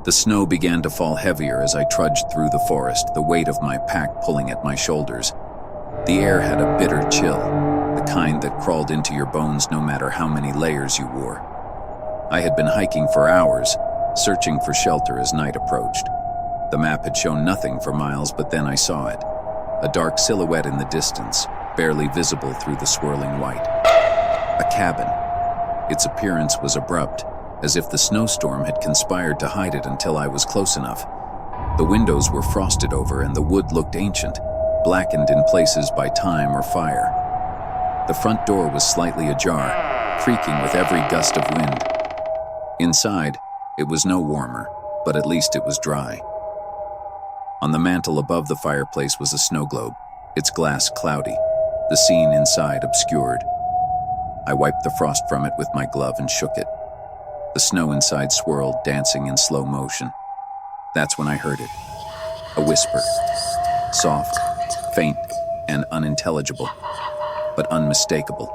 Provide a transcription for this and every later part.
The snow began to fall heavier as I trudged through the forest, the weight of my pack pulling at my shoulders. The air had a bitter chill, the kind that crawled into your bones no matter how many layers you wore. I had been hiking for hours, searching for shelter as night approached. The map had shown nothing for miles, but then I saw it. A dark silhouette in the distance, barely visible through the swirling white. A cabin. Its appearance was abrupt, as if the snowstorm had conspired to hide it until I was close enough. The windows were frosted over and the wood looked ancient, blackened in places by time or fire. The front door was slightly ajar, creaking with every gust of wind. Inside, it was no warmer, but at least it was dry. On the mantel above the fireplace was a snow globe, its glass cloudy, the scene inside obscured. I wiped the frost from it with my glove and shook it. The snow inside swirled, dancing in slow motion. That's when I heard it. A whisper. Soft, faint, and unintelligible, but unmistakable.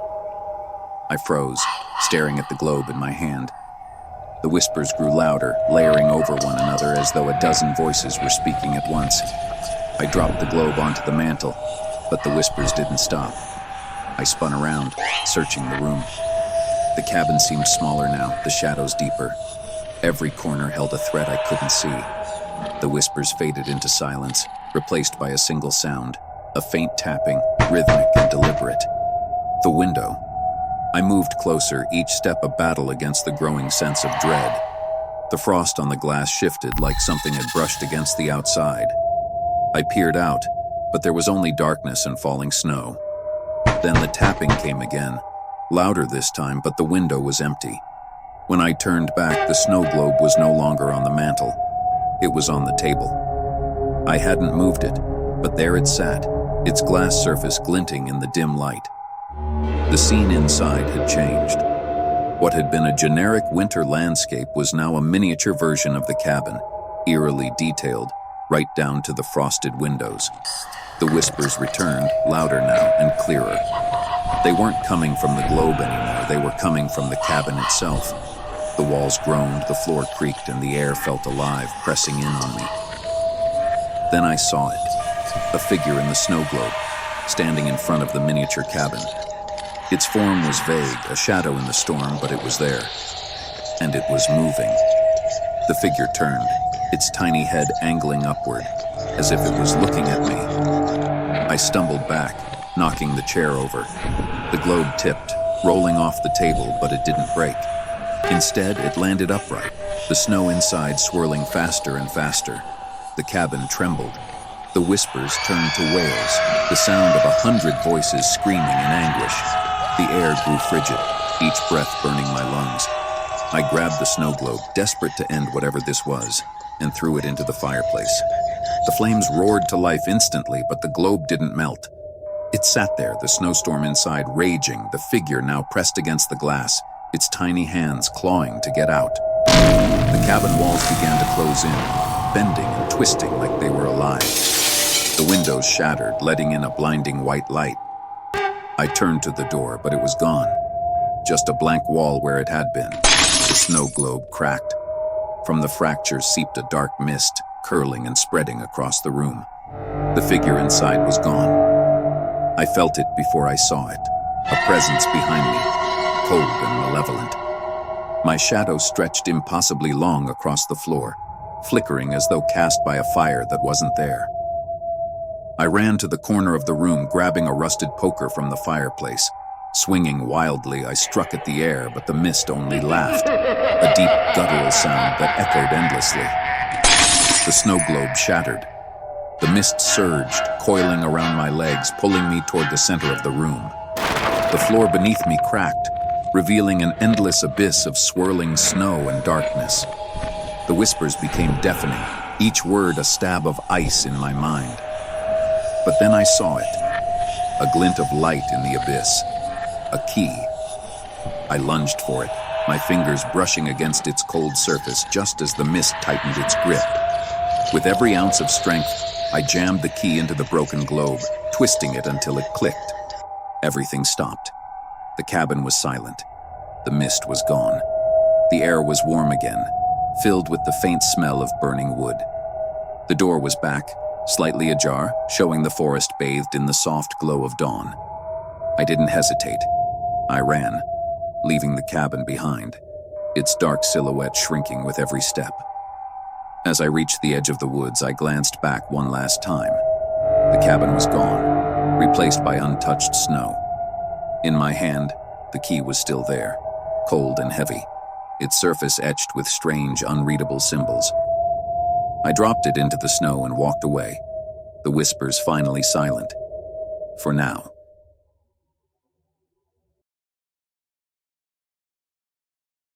I froze, staring at the globe in my hand. The whispers grew louder, layering over one another as though a dozen voices were speaking at once. I dropped the globe onto the mantel, but the whispers didn't stop. I spun around, searching the room. The cabin seemed smaller now, the shadows deeper. Every corner held a threat I couldn't see. The whispers faded into silence, replaced by a single sound, a faint tapping, rhythmic and deliberate. The window. I moved closer, each step a battle against the growing sense of dread. The frost on the glass shifted like something had brushed against the outside. I peered out, but there was only darkness and falling snow. Then the tapping came again, louder this time, but the window was empty. When I turned back, the snow globe was no longer on the mantel. It was on the table. I hadn't moved it, but there it sat, its glass surface glinting in the dim light. The scene inside had changed. What had been a generic winter landscape was now a miniature version of the cabin, eerily detailed, right down to the frosted windows. The whispers returned, louder now and clearer. They weren't coming from the globe anymore, they were coming from the cabin itself. The walls groaned, the floor creaked, and the air felt alive, pressing in on me. Then I saw it, a figure in the snow globe, standing in front of the miniature cabin. Its form was vague, a shadow in the storm, but it was there. And it was moving. The figure turned, its tiny head angling upward, as if it was looking at me. I stumbled back, knocking the chair over. The globe tipped, rolling off the table, but it didn't break. Instead, it landed upright, the snow inside swirling faster and faster. The cabin trembled. The whispers turned to wails, the sound of 100 voices screaming in anguish. The air grew frigid, each breath burning my lungs. I grabbed the snow globe, desperate to end whatever this was, and threw it into the fireplace. The flames roared to life instantly, but the globe didn't melt. It sat there, the snowstorm inside raging, the figure now pressed against the glass, its tiny hands clawing to get out. The cabin walls began to close in, bending and twisting like they were alive. The windows shattered, letting in a blinding white light. I turned to the door, but it was gone. Just a blank wall where it had been. The snow globe cracked. From the fracture seeped a dark mist, curling and spreading across the room. The figure inside was gone. I felt it before I saw it, a presence behind me, cold and malevolent. My shadow stretched impossibly long across the floor, flickering as though cast by a fire that wasn't there. I ran to the corner of the room, grabbing a rusted poker from the fireplace. Swinging wildly, I struck at the air, but the mist only laughed, a deep guttural sound that echoed endlessly. The snow globe shattered. The mist surged, coiling around my legs, pulling me toward the center of the room. The floor beneath me cracked, revealing an endless abyss of swirling snow and darkness. The whispers became deafening, each word a stab of ice in my mind. But then I saw it, a glint of light in the abyss, a key. I lunged for it, my fingers brushing against its cold surface just as the mist tightened its grip. With every ounce of strength, I jammed the key into the broken globe, twisting it until it clicked. Everything stopped. The cabin was silent. The mist was gone. The air was warm again, filled with the faint smell of burning wood. The door was back, slightly ajar, showing the forest bathed in the soft glow of dawn. I didn't hesitate. I ran, leaving the cabin behind, its dark silhouette shrinking with every step. As I reached the edge of the woods, I glanced back one last time. The cabin was gone, replaced by untouched snow. In my hand, the key was still there, cold and heavy, its surface etched with strange, unreadable symbols. I dropped it into the snow and walked away, the whispers finally silent. For now.